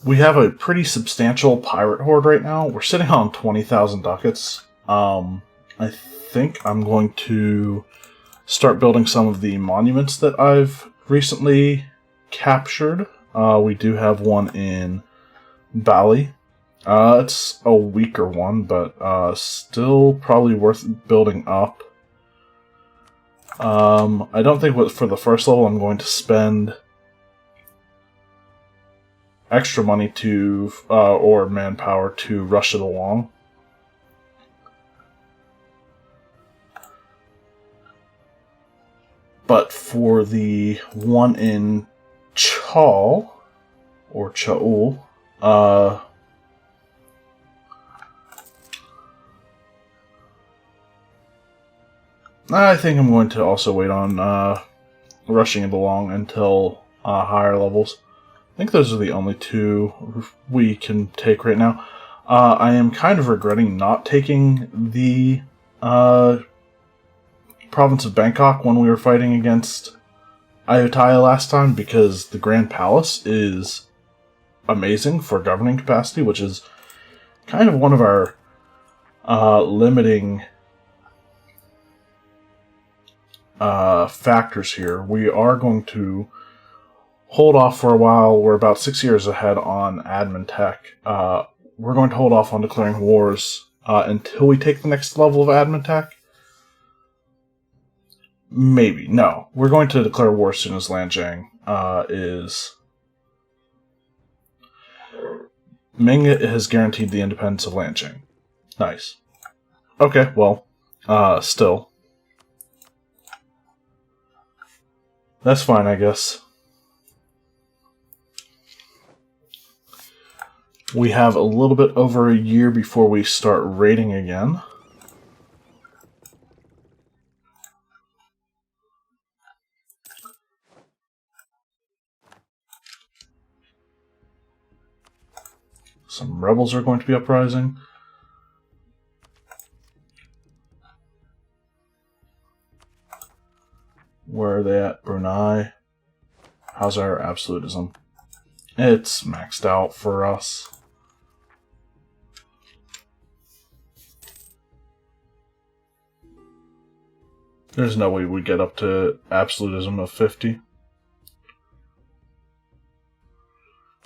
we have a pretty substantial pirate horde right now. We're sitting on 20,000 ducats. I think I'm going to start building some of the monuments that I've recently captured. We do have one in Bali. It's a weaker one, but still probably worth building up. I don't think for the first level I'm going to spend extra money to or manpower to rush it along. But for the one in Chaul or Chaul, I think I'm going to also wait on rushing it along until higher levels. I think those are the only two we can take right now. I am kind of regretting not taking the province of Bangkok when we were fighting against Ayutthaya last time, because the Grand Palace is amazing for governing capacity, which is kind of one of our limiting factors here. We are going to hold off for a while. We're about 6 years ahead on admin tech. We're going to hold off on declaring wars until we take the next level of admin tech. Maybe. No. We're going to declare war as soon as Lanjiang is... Ming has guaranteed the independence of Lanjiang. Nice. Okay, well, still. That's fine, I guess. We have a little bit over a year before we start raiding again. Some rebels are going to be uprising. Where are they at? Brunei. How's our absolutism? It's maxed out for us. There's no way we get up to absolutism of 50.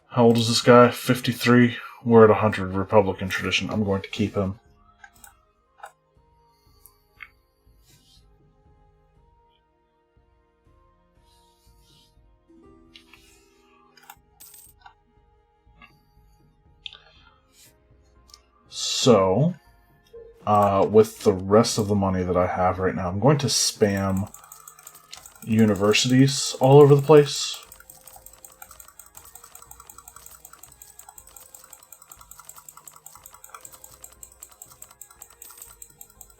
How old is this guy? 53. We're at 100 Republican tradition. I'm going to keep him. So, with the rest of the money that I have right now, I'm going to spam universities all over the place.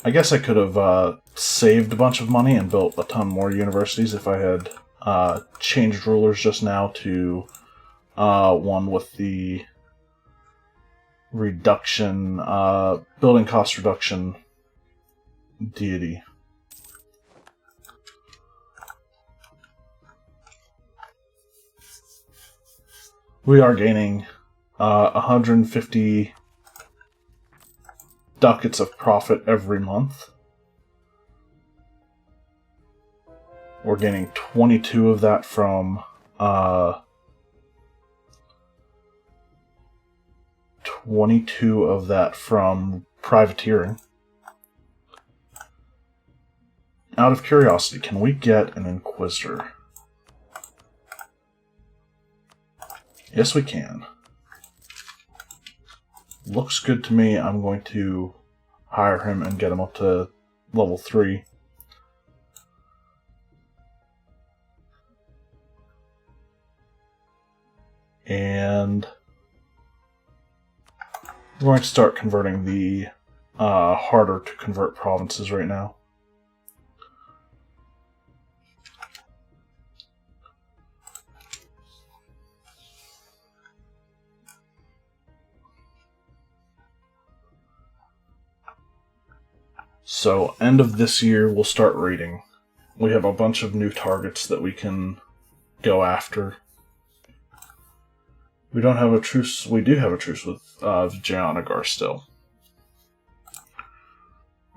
I guess I could have saved a bunch of money and built a ton more universities if I had changed rulers just now to one with the reduction, building cost reduction deity. We are gaining 150 ducats of profit every month. We're gaining 22 of that from 22 of that from privateering. Out of curiosity, can we get an Inquisitor? Yes, we can. Looks good to me. I'm going to hire him and get him up to level 3. And we're going to start converting the harder to convert provinces right now. So, end of this year, we'll start raiding. We have a bunch of new targets that we can go after. We don't have a truce. We do have a truce with Vijayanagar still.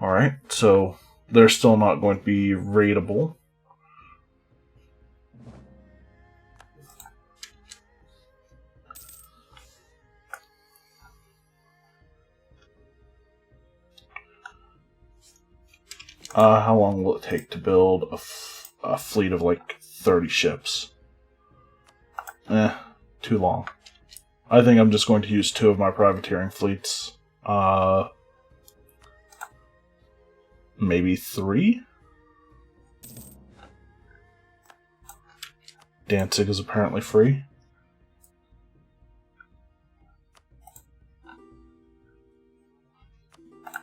Alright, so they're still not going to be raidable. How long will it take to build a fleet of like 30 ships? Too long. I think I'm just going to use 2 of my privateering fleets. Maybe 3? Danzig is apparently free.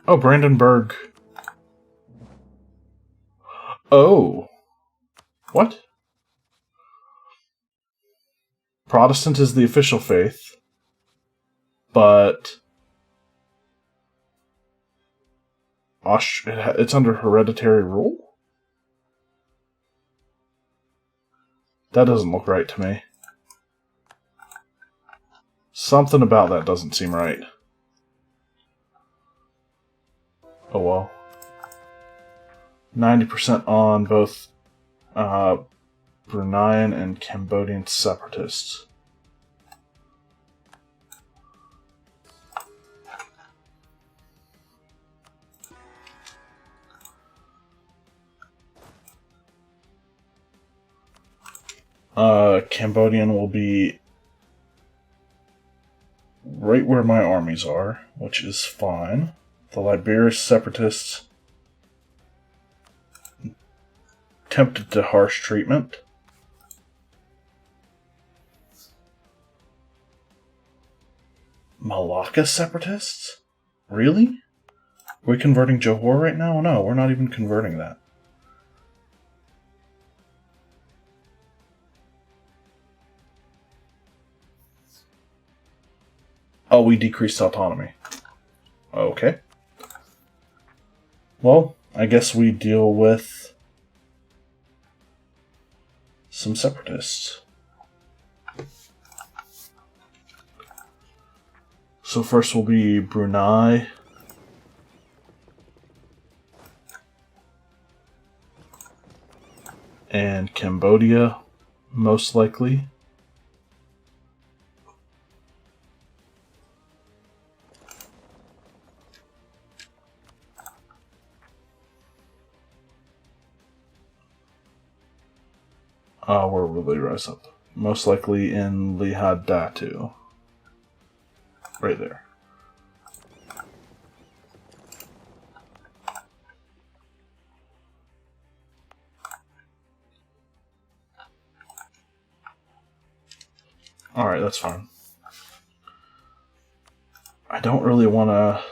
Oh, Brandenburg. Oh. What? Protestant is the official faith, but it's under hereditary rule? That doesn't look right to me. Something about that doesn't seem right. Oh well. 90% on both Bruneian and Cambodian separatists. Cambodian will be right where my armies are, which is fine. The Liberia separatists tempted to harsh treatment. Malacca separatists? Really? Are we converting Johor right now? No, we're not even converting that. Oh, we decreased autonomy. Okay. Well, I guess we deal with some separatists. So first will be Brunei. And Cambodia, most likely. Where will they rise up? Most likely in Lihat Datu. Right there. Alright, that's fine. I don't really want to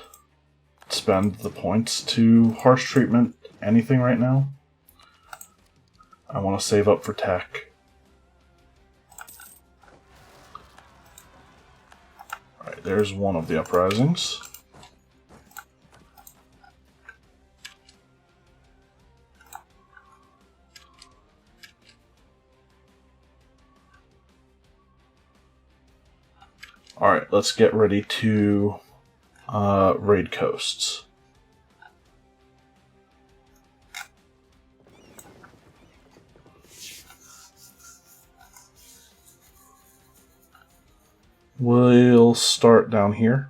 spend the points to harsh treatment anything right now. I want to save up for tech. Alright, there's one of the uprisings. Alright, let's get ready to raid coasts. We'll start down here.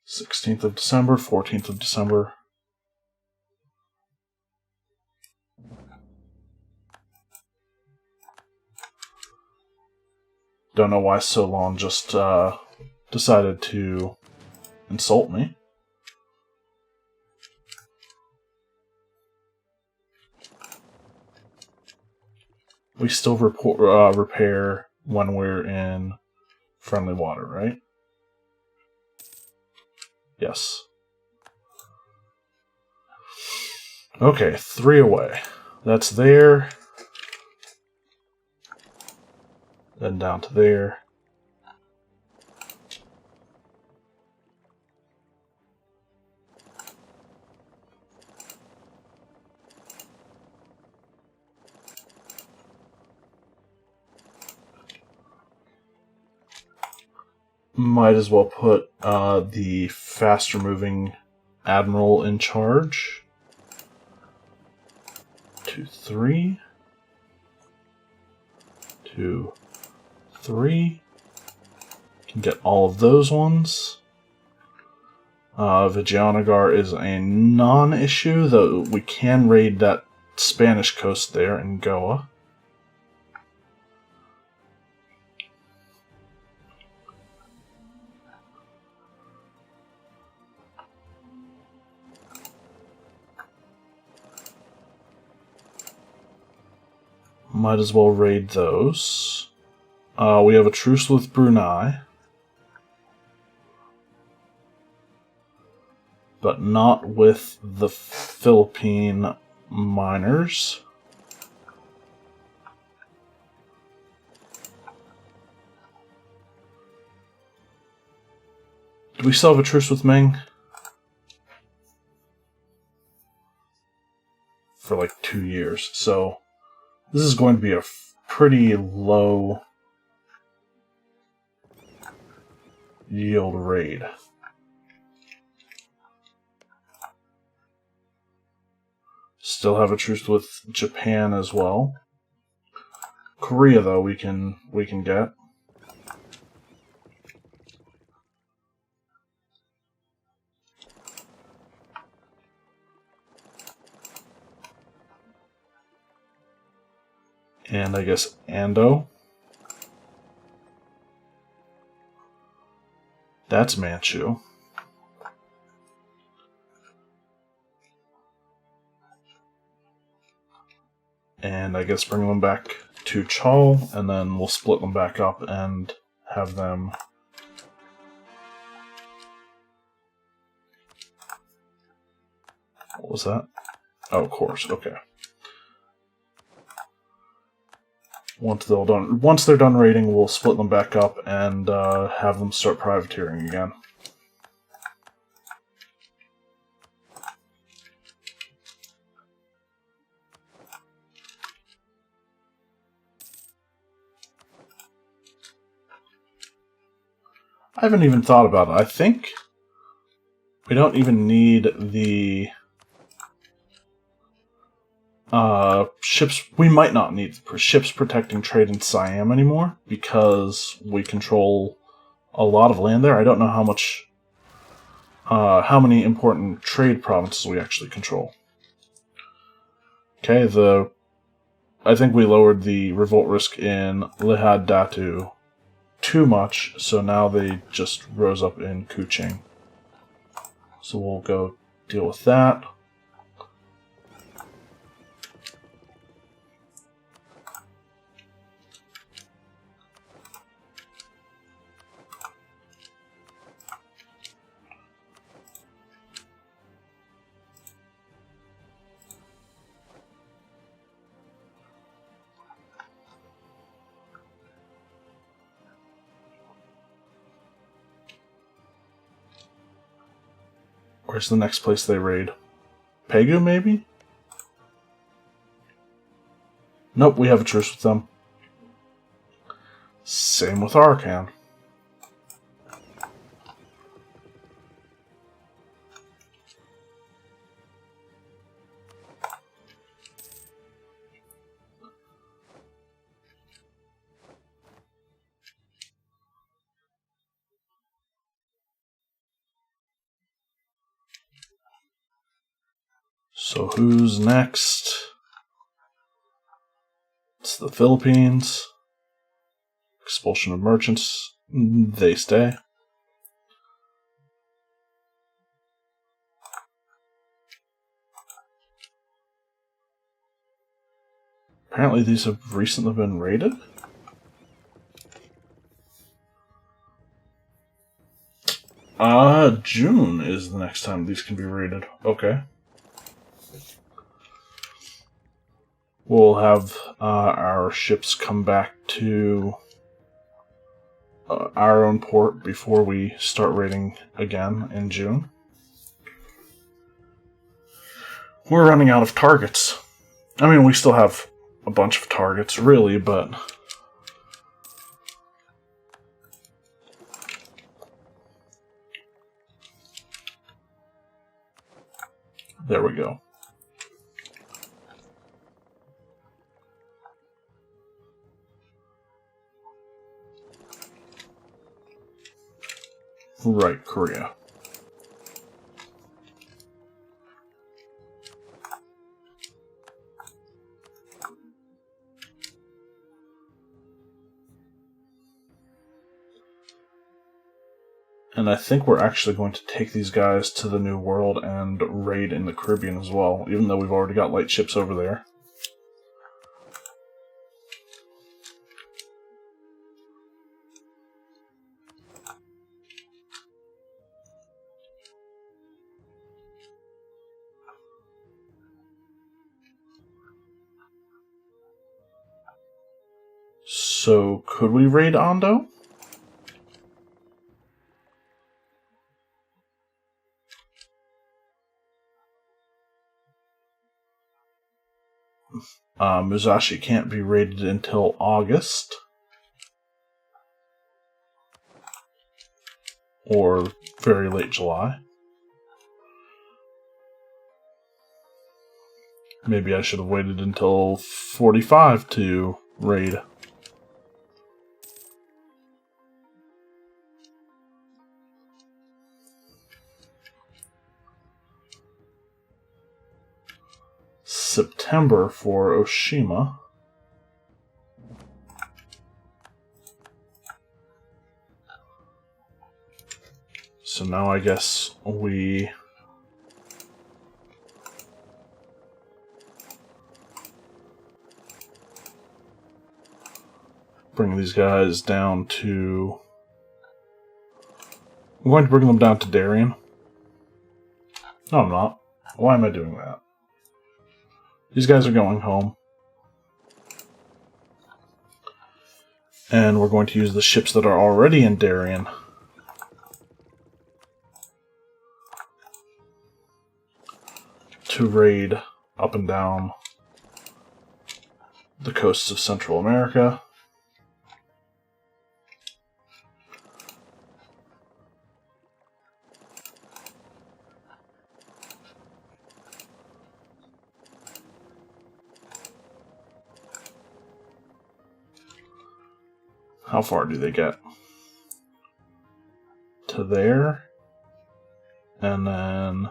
December 16th, 14th December. Don't know why Solon just decided to insult me. We still repair when we're in friendly water, right? Yes. Okay, 3 away. That's there. Then down to there. Might as well put the faster moving admiral in charge. 2, 3. 2, 3. Can get all of those ones. Vijayanagar is a non-issue, though we can raid that Spanish coast there in Goa. Might as well raid those. We have a truce with Brunei. But not with the Philippine miners. Do we still have a truce with Ming? For like 2 years, so this is going to be a pretty low yield raid. Still have a truce with Japan as well. Korea, though, we can get. And I guess Ando. That's Manchu. And I guess bring them back to Chal, and then we'll split them back up and have them... What was that? Oh, of course, okay. Once they're done raiding, we'll split them back up and have them start privateering again. I haven't even thought about it. I think we don't even need the ships. We might not need ships protecting trade in Siam anymore because we control a lot of land there. I don't know how much, how many important trade provinces we actually control. Okay, I think we lowered the revolt risk in Lihad Datu too much, so now they just rose up in Kuching. So we'll go deal with that. Where's the next place they raid? Pegu, maybe? Nope, we have a truce with them. Same with Arakan. So who's next? It's the Philippines. Expulsion of merchants. They stay. Apparently these have recently been raided. June is the next time these can be raided. Okay. We'll have our ships come back to our own port before we start raiding again in June. We're running out of targets. I mean, we still have a bunch of targets, really, but... There we go. Right, Korea. And I think we're actually going to take these guys to the New World and raid in the Caribbean as well, even though we've already got light ships over there. So, could we raid Ando? Musashi can't be raided until August. Or very late July. Maybe I should have waited until 45 to raid. September for Oshima. So now I guess we bring these guys down to... I'm going to bring them down to Darien. No, I'm not. Why am I doing that? These guys are going home. And we're going to use the ships that are already in Darien to raid up and down the coasts of Central America. How far do they get? To there. And then...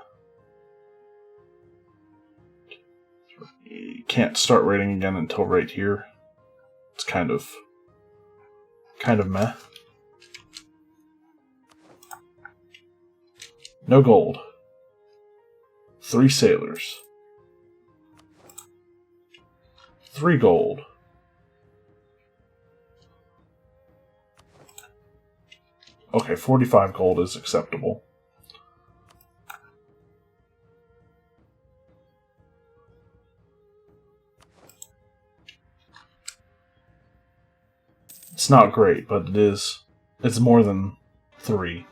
you can't start raiding again until right here. It's kind of meh. No gold. 3 sailors. 3 gold. Okay, 45 gold is acceptable. It's not great, but it is. It's more than 3,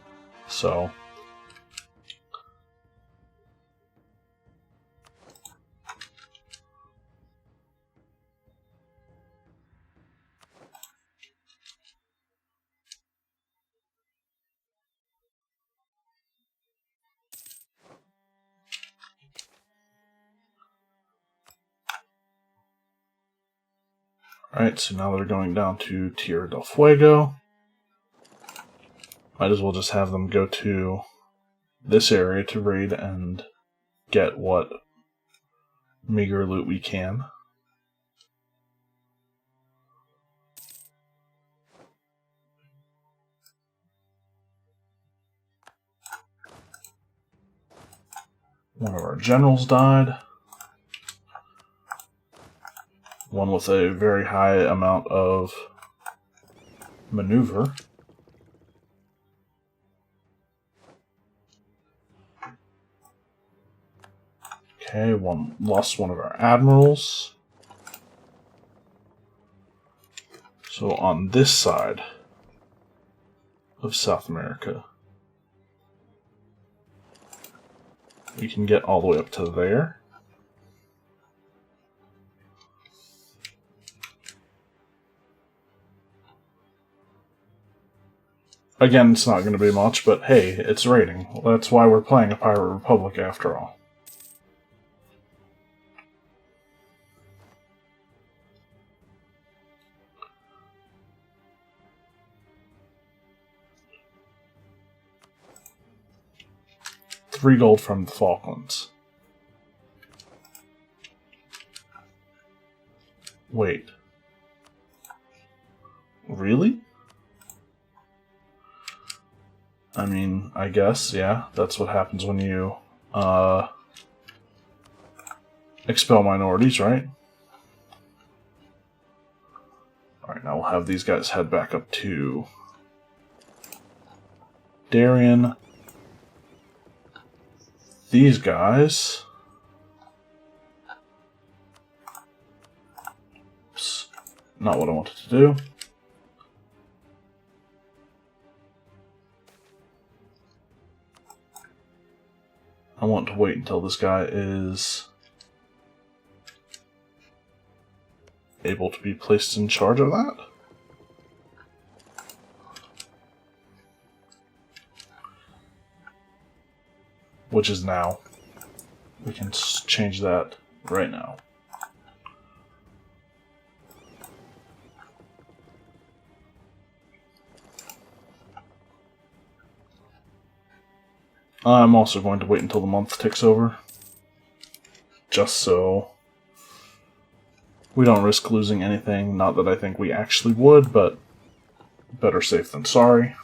so. Alright, so now they're going down to Tierra del Fuego. Might as well just have them go to this area to raid and get what meager loot we can. One of our generals died. One with a very high amount of maneuver. Okay, lost one of our admirals. So on this side of South America, we can get all the way up to there. Again, it's not going to be much, but hey, it's raiding. That's why we're playing a Pirate Republic after all. 3 gold from the Falklands. Wait. Really? I mean, I guess, yeah, that's what happens when you expel minorities, right? Alright, now we'll have these guys head back up to Darien. These guys... Oops, not what I wanted to do. I want to wait until this guy is able to be placed in charge of that. Which is now. We can change that right now. I'm also going to wait until the month ticks over, just so we don't risk losing anything. Not that I think we actually would, but better safe than sorry.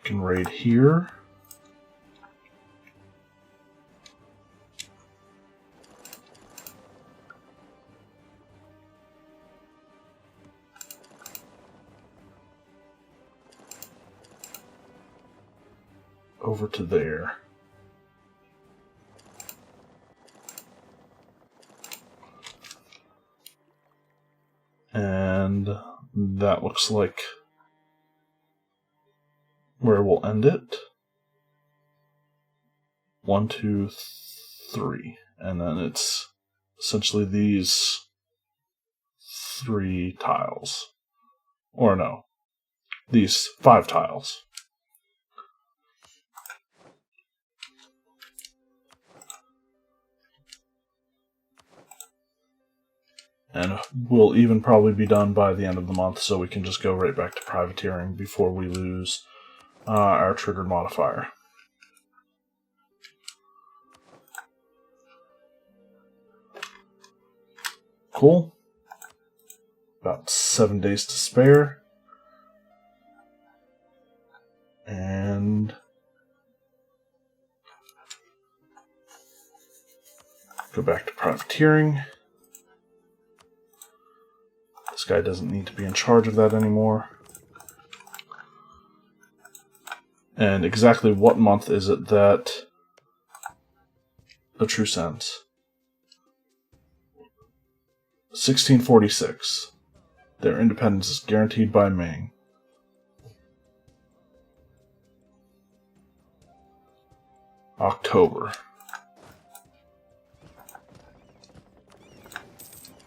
Can raid here. Over to there. And that looks like where we'll end it. 1, 2, 3. And then it's essentially these 3 tiles. Or no, these 5 tiles. And we'll even probably be done by the end of the month, so we can just go right back to privateering before we lose our triggered modifier. Cool. About 7 days to spare. And go back to privateering. This guy doesn't need to be in charge of that anymore. And exactly what month is it that the truce ends? 1646. Their independence is guaranteed by Ming. October.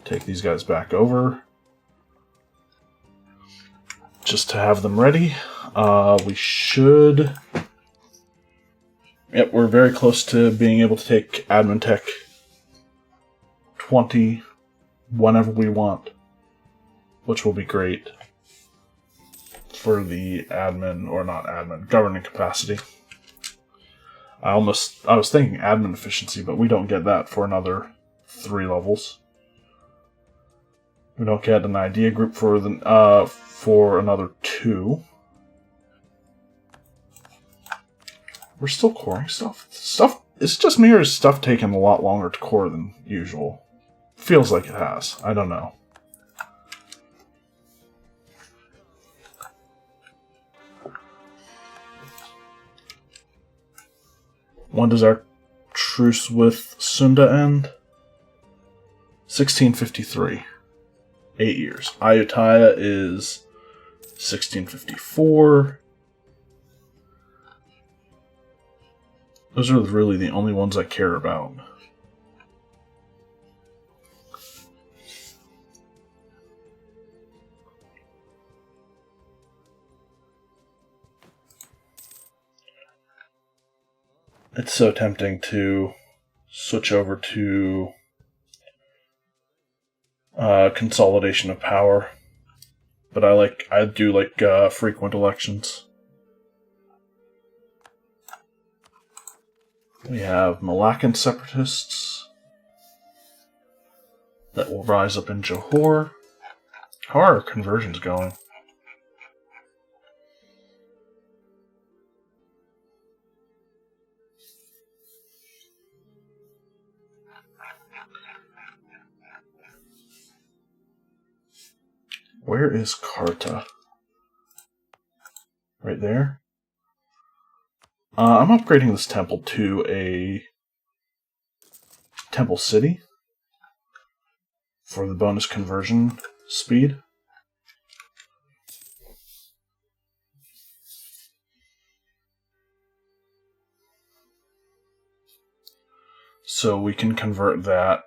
Take these guys back over. Just to have them ready. We should... Yep, we're very close to being able to take Admin Tech 20 whenever we want. Which will be great for the admin, or not admin, governing capacity. I was thinking admin efficiency, but we don't get that for another 3 levels. We don't get an idea group for another 2. We're still coring stuff. It's just me, or is stuff taking a lot longer to core than usual? Feels like it has. I don't know. When does our truce with Sunda end? 1653. 8 years. Ayutthaya is 1654. Those are really the only ones I care about. It's so tempting to switch over to consolidation of power. But I do like frequent elections. We have Malaccan separatists that will rise up in Johor. How are our conversions going? Where is Karta? Right there. I'm upgrading this temple to a temple city for the bonus conversion speed. So we can convert that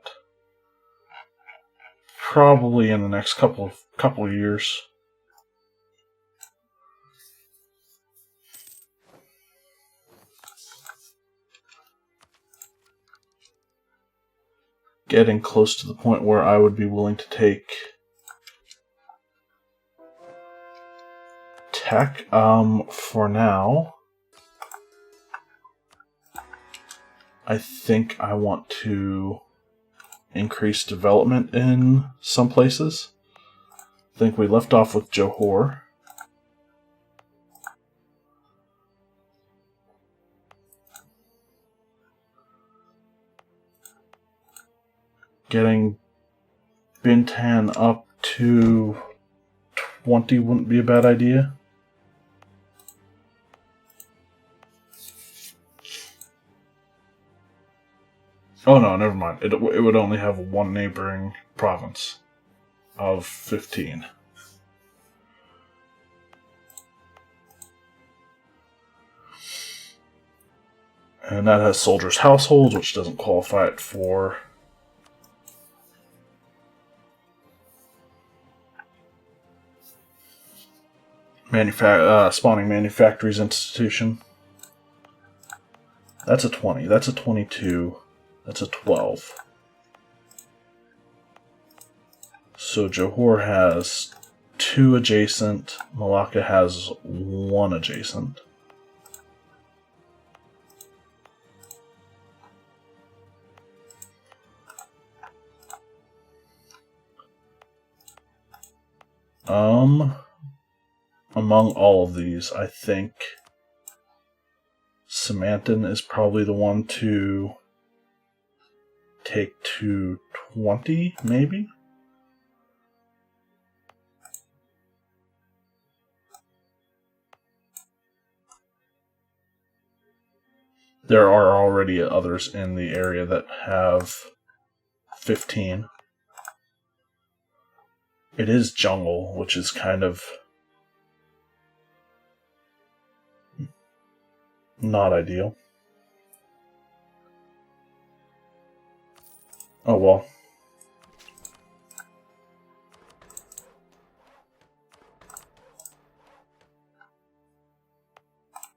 probably in the next couple of years. Getting close to the point where I would be willing to take tech. For now, I think I want to increase development in some places. I think we left off with Johor. Getting Bintan up to 20 wouldn't be a bad idea. Oh no, never mind. It would only have one neighboring province of 15. And that has soldiers' households, which doesn't qualify it for spawning manufactories institution. That's a 20. That's a 22. That's a 12. So Johor has 2 adjacent. Malacca has 1 adjacent. Among all of these, I think Samantan is probably the one to take to 20, maybe? There are already others in the area that have 15. It is jungle, which is kind of not ideal. Oh well.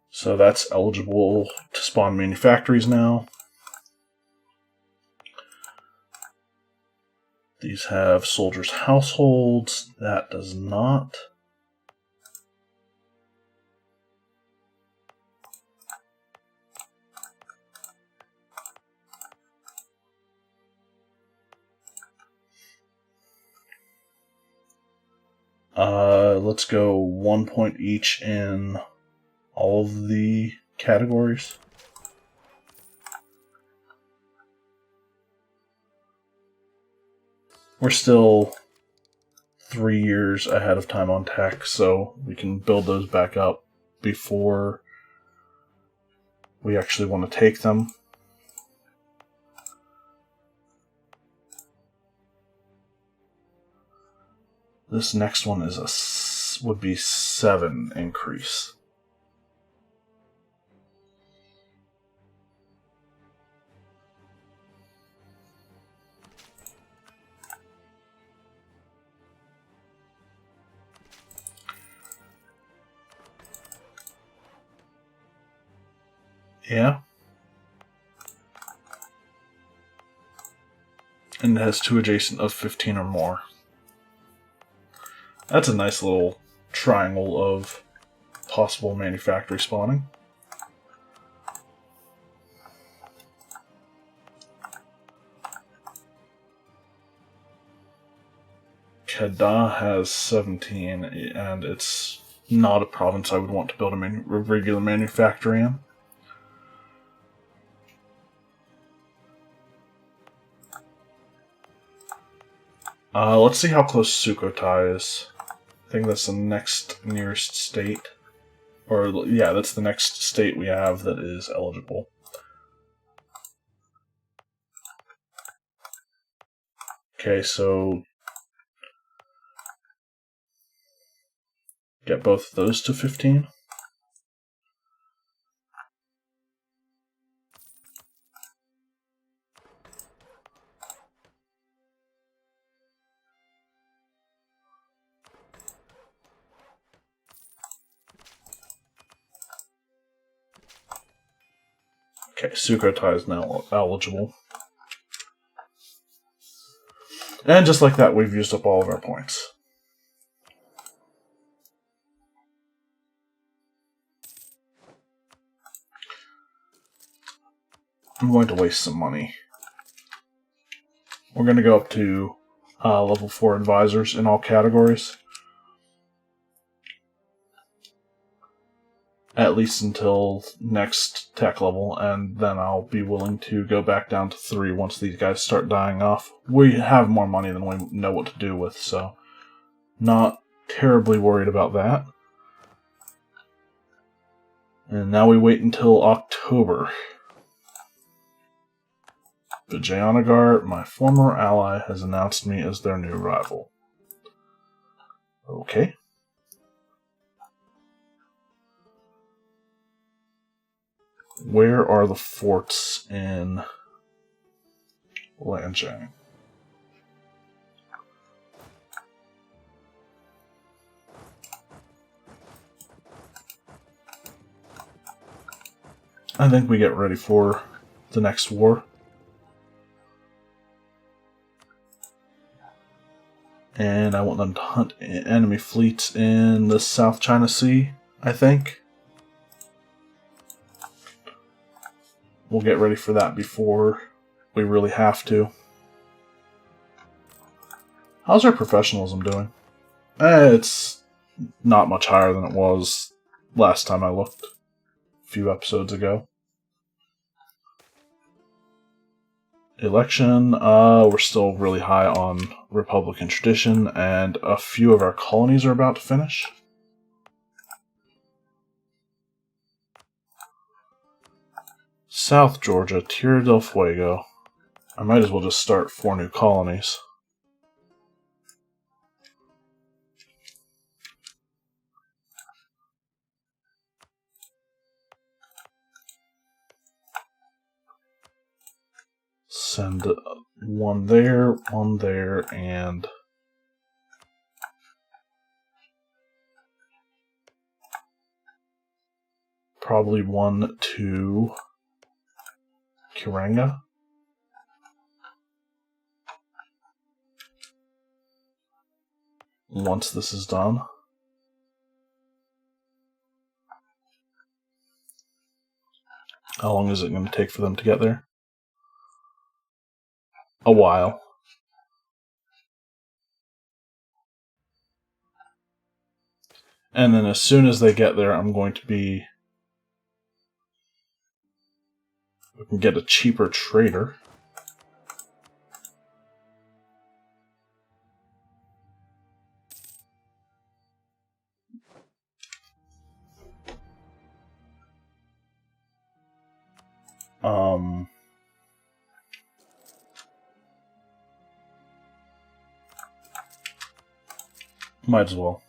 So that's eligible to spawn manufactories now. These have soldiers' households. That does not. Let's go 1 point each in all of the categories. We're still 3 years ahead of time on tech, so we can build those back up before we actually want to take them. This next one would be 7 increase. Yeah. And it has 2 adjacent of 15 or more. That's a nice little triangle of possible manufactory spawning. Kedah has 17, and it's not a province I would want to build a regular manufactory in. Let's see how close Sukhothai is. I think that's the next nearest state. Or, yeah, that's the next state we have that is eligible. Okay, so get both of those to 15. Okay, Sukhothai is now eligible. And just like that, we've used up all of our points. I'm going to waste some money. We're going to go up to level 4 advisors in all categories. At least until next tech level, and then I'll be willing to go back down to 3 once these guys start dying off. We have more money than we know what to do with, so not terribly worried about that. And now we wait until October. Vijayanagar, my former ally, has announced me as their new rival. Okay. Where are the forts in Lanchang? I think we get ready for the next war. And I want them to hunt enemy fleets in the South China Sea, I think. We'll get ready for that before we really have to. How's our professionalism doing? It's not much higher than it was last time I looked, a few episodes ago. Election, we're still really high on Republican tradition, and a few of our colonies are about to finish. South Georgia, Tierra del Fuego. I might as well just start 4 new colonies. Send one there, and probably one to Kiranga. Once this is done. How long is it going to take for them to get there? A while. And then as soon as they get there, I'm going to be... We can get a cheaper trader. Might as well.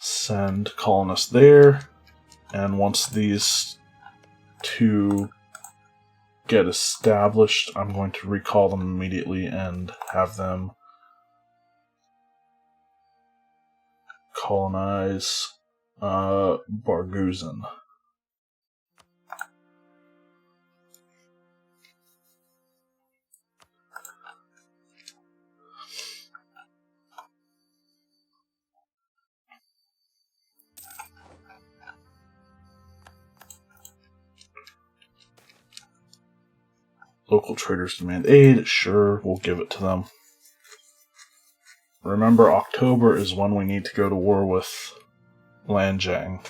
Send colonists there, and once these 2 get established, I'm going to recall them immediately and have them colonize Barguzin. Local traders demand aid. Sure, we'll give it to them. Remember, October is when we need to go to war with Lanjiang.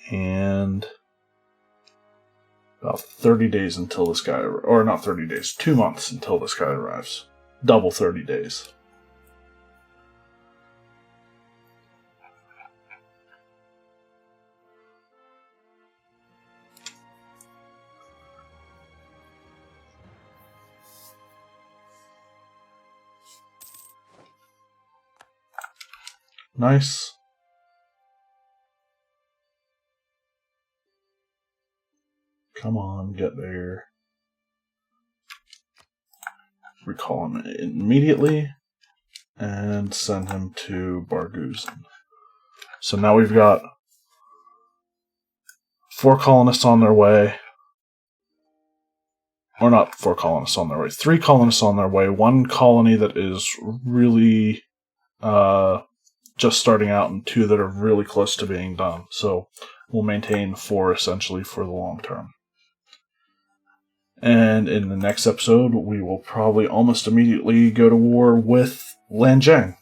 And about 30 days until this guy, or not 30 days, 2 months until this guy arrives. Double 30 days. Nice. Come on, get there. Recall him immediately and send him to Barguzin. So now we've got 4 colonists on their way. Or not 4 colonists on their way. 3 colonists on their way. 1 colony that is really just starting out, and 2 that are really close to being done. So we'll maintain 4 essentially for the long term. And in the next episode, we will probably almost immediately go to war with Lanjiang.